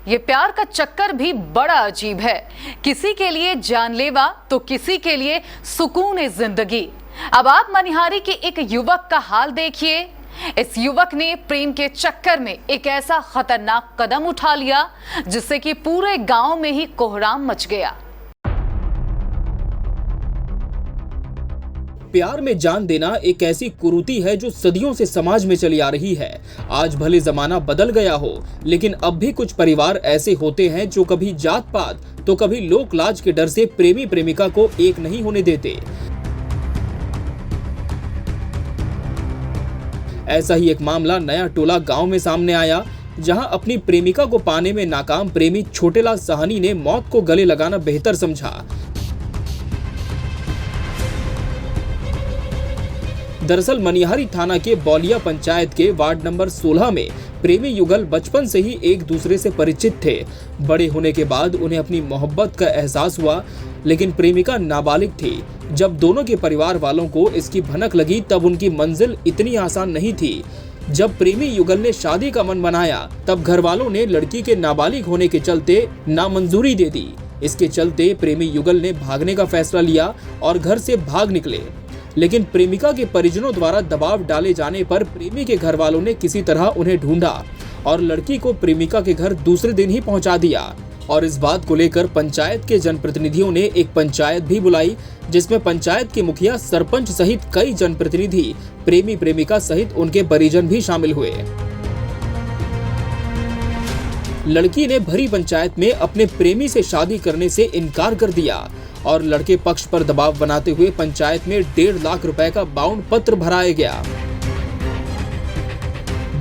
ये प्यार का चक्कर भी बड़ा अजीब है। किसी के लिए जानलेवा तो किसी के लिए सुकून जिंदगी। अब आप मनिहारी के एक युवक का हाल देखिए। इस युवक ने प्रेम के चक्कर में एक ऐसा खतरनाक कदम उठा लिया जिससे कि पूरे गांव में ही कोहराम मच गया। प्यार में जान देना एक ऐसी कुरीति है जो सदियों से समाज में चली आ रही है। आज भले जमाना बदल गया हो, लेकिन अब भी कुछ परिवार ऐसे होते हैं जो कभी जात पात तो कभी लोक लाज के डर से प्रेमी प्रेमिका को एक नहीं होने देते। ऐसा ही एक मामला नया टोला गांव में सामने आया, जहां अपनी प्रेमिका को पाने में नाकाम प्रेमी छोटेलाल साहनी ने मौत को गले लगाना बेहतर समझा। दरअसल मनिहारी थाना के बौलिया पंचायत के वार्ड नंबर 16 में प्रेमी युगल बचपन से ही एक दूसरे से परिचित थे। बड़े होने के बाद उन्हें अपनी मोहब्बत का एहसास हुआ, लेकिन प्रेमिका नाबालिग थी। जब दोनों के परिवार वालों को इसकी भनक लगी तब उनकी मंजिल इतनी आसान नहीं थी। जब प्रेमी युगल ने शादी का मन बनाया तब घर वालों ने लड़की के नाबालिग होने के चलते नामंजूरी दे दी। इसके चलते प्रेमी युगल ने भागने का फैसला लिया और घर से भाग निकले, लेकिन प्रेमिका के परिजनों द्वारा दबाव डाले जाने पर प्रेमी के घर वालों ने किसी तरह उन्हें ढूंढा और लड़की को प्रेमिका के घर दूसरे दिन ही पहुंचा दिया। और इस बात को लेकर पंचायत के जनप्रतिनिधियों ने एक पंचायत भी बुलाई, जिसमें पंचायत के मुखिया, सरपंच सहित कई जनप्रतिनिधि, प्रेमी प्रेमिका सहित उनके परिजन भी शामिल हुए। लड़की ने भरी पंचायत में अपने प्रेमी से शादी करने से इनकार कर दिया और लड़के पक्ष पर दबाव बनाते हुए पंचायत में 1.5 लाख रुपए का बाउंड पत्र भराया गया।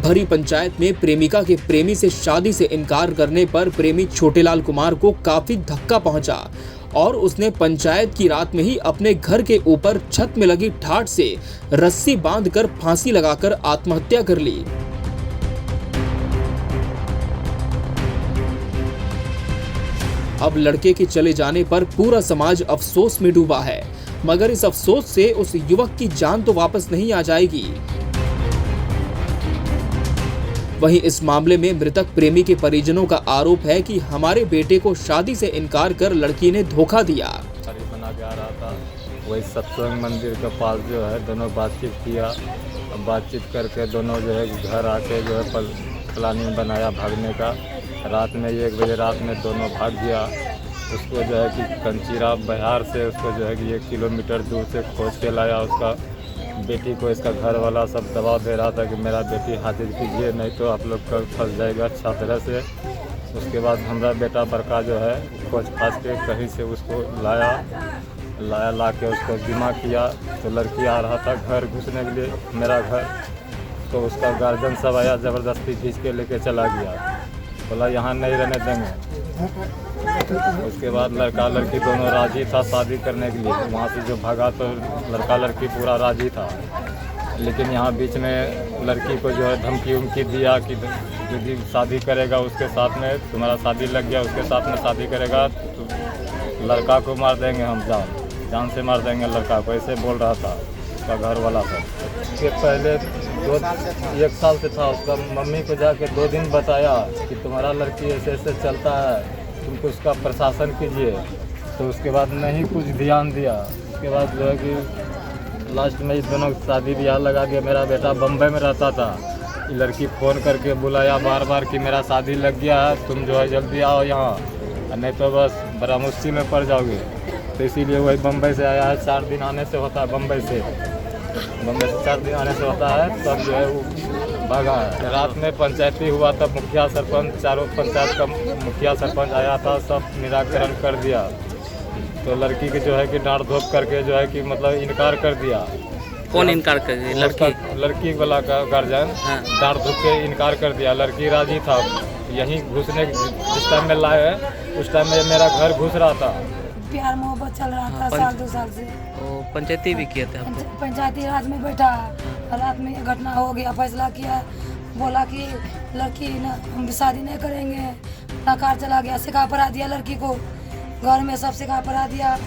भरी पंचायत में प्रेमिका के प्रेमी से शादी से इनकार करने पर प्रेमी छोटेलाल कुमार को काफी धक्का पहुंचा और उसने पंचायत की रात में ही अपने घर के ऊपर छत में लगी ठाठ से रस्सी बांधकर फांसी लगाकर आत्महत्या कर ली। अब लड़के के चले जाने पर पूरा समाज अफसोस में डूबा है, मगर इस अफसोस से उस युवक की जान तो वापस नहीं आ जाएगी। वहीं इस मामले में मृतक प्रेमी के परिजनों का आरोप है कि हमारे बेटे को शादी से इनकार कर लड़की ने धोखा दिया। बना के आ रहा था, वही सत्संग मंदिर के पास जो है दोनों बातचीत किया। बातचीत करके दोनों जो है घर आके जो है प्लानिंग बनाया भागने का। रात में 1 बजे रात में दोनों भाग गया। उसको जो है कि कंचीरा बिहार से उसको जो है कि 1 किलोमीटर दूर से खोज के लाया। उसका बेटी को इसका घर वाला सब दबाव दे रहा था कि मेरा बेटी हाजिर कीजिए, नहीं तो आप लोग का फंस जाएगा अच्छा तरह से। उसके बाद हमारा बेटा बड़का जो है खोज फाज के कहीं से उसको लाया ला के उसको बीमा किया। तो लड़की आ रहा था घर घुसने के लिए मेरा घर, तो उसका गार्जियन सब आया, ज़बरदस्ती खींच के लेके चला गया, बोला यहाँ नहीं रहने देंगे। उसके बाद लड़का लड़की दोनों राजी था शादी करने के लिए। वहाँ से जो भागा तो लड़का लड़की पूरा राजी था, लेकिन यहाँ बीच में लड़की को जो है धमकी उमकी दिया कि यदि शादी करेगा उसके साथ में, तुम्हारा शादी लग गया उसके साथ में शादी करेगा तो लड़का को मार देंगे हम, जान से मार देंगे लड़का को, ऐसे बोल रहा था उसका घर वाला था। उसके पहले 1 साल से था, उसका मम्मी को जाके 2 दिन बताया कि तुम्हारा लड़की ऐसे ऐसे चलता है, तुम कुछ उसका प्रशासन कीजिए। तो उसके बाद नहीं कुछ ध्यान दिया। उसके बाद जो है कि लास्ट में इस दोनों शादी ब्याह लगा दिया। मेरा बेटा बम्बई में रहता था, लड़की फ़ोन करके बुलाया बार बार कि मेरा शादी लग गया है, तुम जो है जल्दी आओ यहाँ, नहीं तो बस बड़ा मुश्किल में पड़ जाओगे। तो इसीलिए वही बम्बई से आया है। 4 दिन आने से होता है, बम्बई से 4 दिन आने से होता है, तब जो है वो भागा है। रात में पंचायती हुआ तब मुखिया सरपंच, चारों पंचायत का मुखिया सरपंच आया था, सब निराकरण कर दिया। तो लड़की की जो है कि डांट धोप करके जो है कि मतलब इनकार कर दिया। कौन इनकार कर दिया? लड़की वाला का गार्जियन डांट धोप के इनकार कर दिया। लड़की राजी था, यहीं घुसने जिस टाइम में लाए उस टाइम में मेरा घर घुस रहा था। प्यार मोहब्बत चल रहा था साल 2 साल से। तो पंचायती भी किया था आपको? पंचायती राज में बैठा, रात में घटना हो गया, फैसला किया, बोला कि लड़की ना हम शादी नहीं करेंगे, नकार चला गया, सिखा पढ़ा दिया लड़की को, घर में सब सिखा पढ़ा दिया।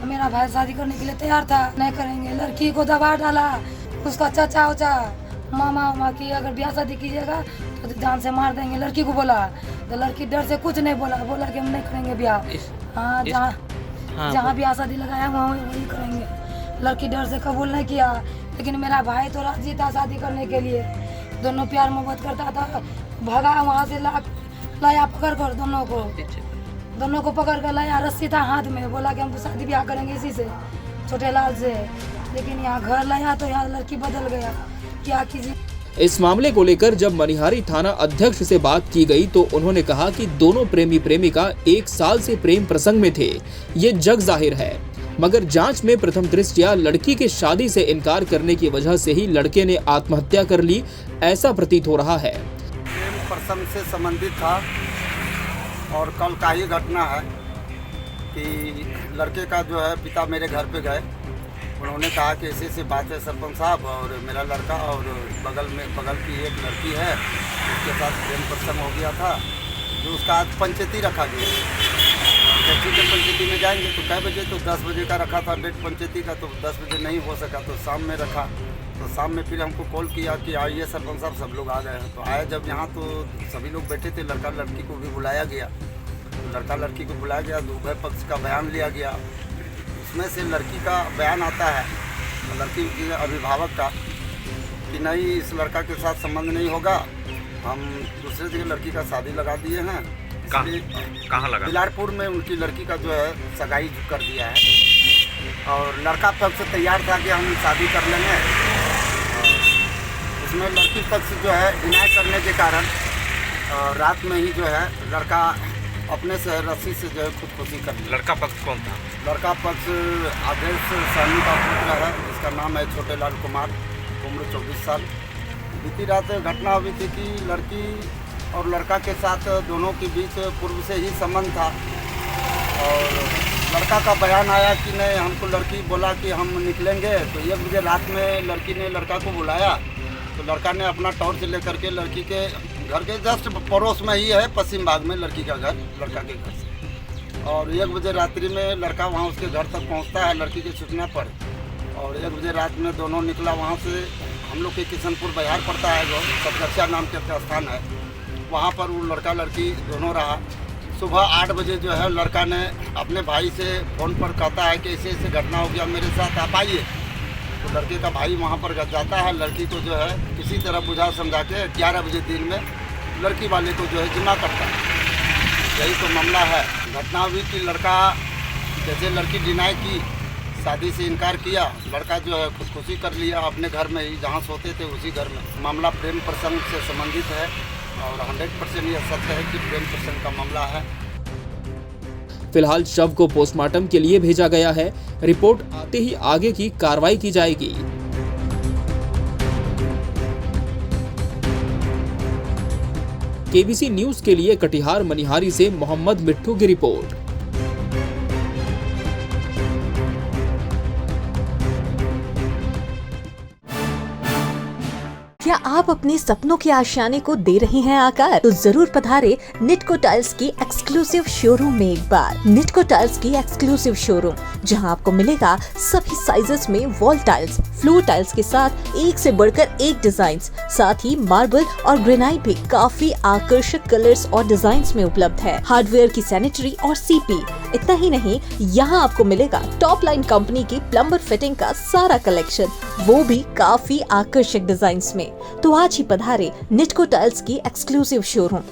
मेरा भाई शादी करने के लिए तैयार था, नहीं करेंगे, लड़की को दबा डाला। उसका चाचा उचा मामा की अगर ब्याह शादी कीजिएगा तो जान से मार देंगे, लड़की को बोला। तो लड़की डर से कुछ नहीं बोला कि हम नहीं करेंगे ब्याह। हाँ, जहाँ ब्याह शादी लगाया वहाँ वही करेंगे। लड़की डर से कबूल नहीं किया, लेकिन मेरा भाई तो राजी था शादी करने के लिए। दोनों प्यार मोहब्बत करता था, भागा वहाँ से लाया पकड़ कर दोनों को पकड़ कर लाया, रस्सी था हाथ में, बोला कि हम तो शादी ब्याह करेंगे इसी से, छोटे लाल से। लेकिन यहाँ घर लाया तो यहाँ लड़की बदल गया, क्या कीजिए। इस मामले को लेकर जब मनिहारी थाना अध्यक्ष से बात की गई तो उन्होंने कहा कि दोनों प्रेमी प्रेमिका 1 साल से प्रेम प्रसंग में थे, ये जग जाहिर है, मगर जांच में प्रथम दृष्टया लड़की के शादी से इनकार करने की वजह से ही लड़के ने आत्महत्या कर ली, ऐसा प्रतीत हो रहा है। प्रेम प्रसंग से संबंधित था और कल का ही घटना है कि लड़के का जो है पिता मेरे घर पे गए, उन्होंने कहा कि ऐसी बात है सरपंच साहब, और मेरा लड़का और बगल की एक लड़की है, उसके साथ प्रेम प्रसंग हो गया था, जो उसका आज पंचायती रखा गया। पंचायती के पंचायती में जाएंगे तो कै बजे, तो 10 बजे का रखा था डेट पंचायती का, तो 10 बजे नहीं हो सका तो शाम में रखा। तो शाम में फिर हमको कॉल किया कि आइए सरपंच साहब, सब लोग आ गए हैं। तो आए जब यहाँ तो सभी लोग बैठे थे, लड़का लड़की को भी बुलाया गया, तो लड़का लड़की को बुलाया गया, उभय पक्ष का बयान लिया गया। उसमें से लड़की का बयान आता है, लड़की के अभिभावक का, कि नहीं इस लड़का के साथ संबंध नहीं होगा, हम दूसरे जगह लड़की का शादी लगा दिए हैं। कहाँ लगा? बिलारपुर में उनकी लड़की का जो है सगाई कर दिया है, और लड़का पक्ष तैयार था कि हम शादी कर लेंगे। उसमें लड़की पक्ष जो है डिनाई करने के कारण रात में ही जो है लड़का अपने से रस्सी से जो है खुदकुशी कर लिया। लड़का पक्ष कौन था? लड़का पक्ष आदेश सहनी का पुत्र है, जिसका नाम है छोटे लाल कुमार, उम्र 24 साल। बीती रात घटना हुई थी कि लड़की और लड़का के साथ दोनों के बीच पूर्व से ही संबंध था, और लड़का का बयान आया कि नहीं, हमको लड़की बोला कि हम निकलेंगे। तो 1 बजे रात में लड़की ने लड़का को बुलाया, तो लड़का ने अपना टॉर्च लेकर के लड़की के घर के जस्ट पड़ोस में ही है, पश्चिम भाग में लड़की का घर, लड़का के घर से। और 1 बजे रात्रि में लड़का वहाँ उसके घर तक पहुँचता है लड़की की सूचना पर, और 1 बजे रात में दोनों निकला वहाँ से। हम लोग के किशनपुर बाजार पड़ता है, जो सदगछिया नाम के स्थान है, वहाँ पर वो लड़का लड़की दोनों रहा। सुबह 8 बजे जो है लड़का ने अपने भाई से फ़ोन पर कहता है कि ऐसे ऐसे घटना हो गया, मेरे साथ आप आइए। तो लड़के का भाई वहाँ पर जाता है, लड़की को जो है किसी तरह बुझा समझा के 11 बजे दिन में लड़की वाले को जो है जिम्मा करता है। यही तो मामला है। घटना हुई कि लड़का जैसे लड़की डिनाई की, शादी से इनकार किया, लड़का जो है खुदकुशी कर लिया अपने घर में ही, जहाँ सोते थे उसी घर में। मामला प्रेम प्रसंग से संबंधित है, और 100% यह सत्य है कि प्रेम प्रसंग का मामला है। फिलहाल शव को पोस्टमार्टम के लिए भेजा गया है, रिपोर्ट आते ही आगे की कार्रवाई की जाएगी। केबीसी न्यूज के लिए कटिहार मनिहारी से मोहम्मद मिट्ठू की रिपोर्ट। क्या आप अपने सपनों के आशियाने को दे रहे हैं आकार? तो जरूर पधारे निटको टाइल्स की एक्सक्लूसिव शोरूम में एक बार। निटको टाइल्स की एक्सक्लूसिव शोरूम, जहां आपको मिलेगा सभी साइजेस में वॉल टाइल्स, फ्लोर टाइल्स के साथ एक से बढ़कर एक डिजाइन, साथ ही मार्बल और ग्रेनाइट भी काफी आकर्षक कलर्स और डिजाइन्स में उपलब्ध है। हार्डवेयर की सैनिटरी और सीपी, इतना ही नहीं, यहाँ आपको मिलेगा टॉप लाइन कंपनी की प्लम्बर फिटिंग का सारा कलेक्शन, वो भी काफी आकर्षक डिजाइन्स में। तो आज ही पधारे निटको टाइल्स की एक्सक्लूसिव शोरूम।